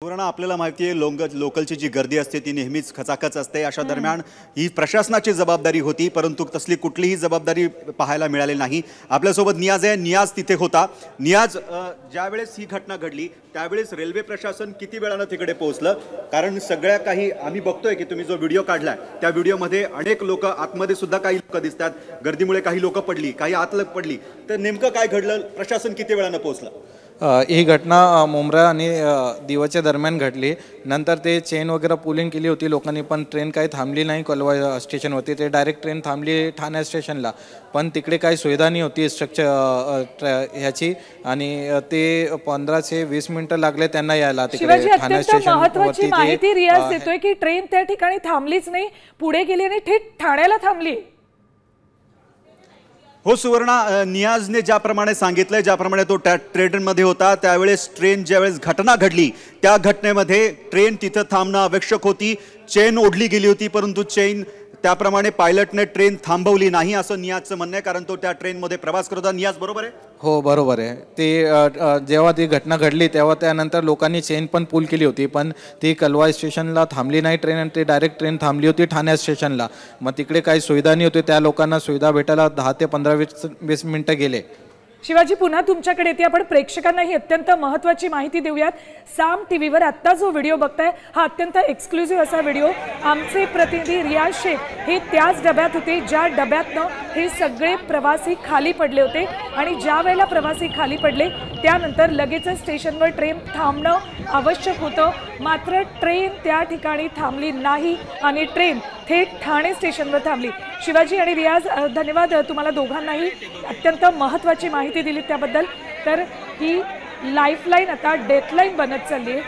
पूर्ण आपल्याला माहिती आहे लोकलची जी गर्दी असते ती नेहमीच खचाखच असते। अशा दरम्यान ही प्रशासनाची जबाबदारी होती, परंतु तसली कुठलीही जबाबदारी पाहायला मिळाली नाही। आपल्यासोबत नियाज आहे, नियाज तिथे होता। नियाज, ज्यावेळेस ही घटना घडली त्यावेळेस रेल्वे प्रशासन किती वेळाने तिकडे पोहोचलं? कारण सगळ्या काही आम्ही बघतोय की तुम्ही जो व्हिडिओ काढलाय त्या व्हिडिओमध्ये अनेक लोक आतमध्ये सुद्धा काही लोक दिसतात, गर्दीमुळे काही लोक पडली, काही आत पडली, तर नेमकं काय घडलं? प्रशासन किती वेळाने पोहोचलं? ही घटना मुंब्रा आणि दिवाच्या दरम्यान घडली। नंतर ते चेन वगैरे पुलिंग केली होती लोकांनी, पण ट्रेन काही थांबली नाही कलवा स्टेशनवरती। ते डायरेक्ट ट्रेन थांबली ठाणे स्टेशनला, पण तिकडे काही सुविधा नाही होती स्ट्रक्चर ह्याची, आणि ते 15 ते 20 मिनिटं लागले त्यांना यायला तिकडे ठाणे स्टेशन। महत्त्वाची माहिती रियाज देतोय की ट्रेन त्या ठिकाणी थांबलीच नाही, पुढे गेली आणि थेट ठाण्याला थांबली। हो सुवर्णा, नियाजने ज्याप्रमाणे सांगितलं, ज्याप्रमाणे तो ट्रेनमध्ये होता त्यावेळेस ट्रेन ज्यावेळेस घटना घडली त्या घटनेमध्ये ट्रेन तिथं थांबणं आवश्यक होती। चेन ओढली गेली होती, परंतु चेन त्याप्रमाणे पायलटने ट्रेन थांबवली नाही असं नियाजचं म्हणणं आहे, कारण तो त्या ट्रेनमध्ये प्रवास करत होता। नियाज, बरोबर आहे? हो बरोबर आहे। ते जेव्हा ती घटना घडली तेव्हा त्यानंतर लोकांनी चेन पण पुल केली होती, पण ती कलवा स्टेशनला थांबली नाही ट्रेन, आणि ती डायरेक्ट ट्रेन थांबली होती ठाणे स्टेशनला। मग तिकडे काही सुविधा नाही होती, त्या लोकांना सुविधा भेटायला 10 ते 15-20 मिनिटं गेले। शिवाजी, पुन्हा तुमच्याकडे येते। आपण प्रेक्षकांना ही अत्यंत महत्त्वाची माहिती देऊयात। साम टीव्हीवर आत्ता जो व्हिडिओ बघताय हा अत्यंत एक्सक्लुझिव्ह असा व्हिडिओ। आमचे प्रतिनिधी रियाज शेख हे त्याच डब्यात होते ज्या डब्यातनं हे सगळे प्रवासी खाली पडले होते, आणि ज्या वेळेला प्रवासी खाली पडले त्यानंतर लगेचच स्टेशनवर ट्रेन थांबणं आवश्यक होतं, मात्र ट्रेन त्या ठिकाणी थांबली नाही आणि ट्रेन थेट ठाणे स्टेशनवर थांबली। शिवाजी आणि रियाज, धन्यवाद तुम्हाला दोघांनाही अत्यंत महत्त्वाची माहिती दिली त्याबद्दल। तर ही लाईफलाईन आता डेथलाईन बनत चालली आहे।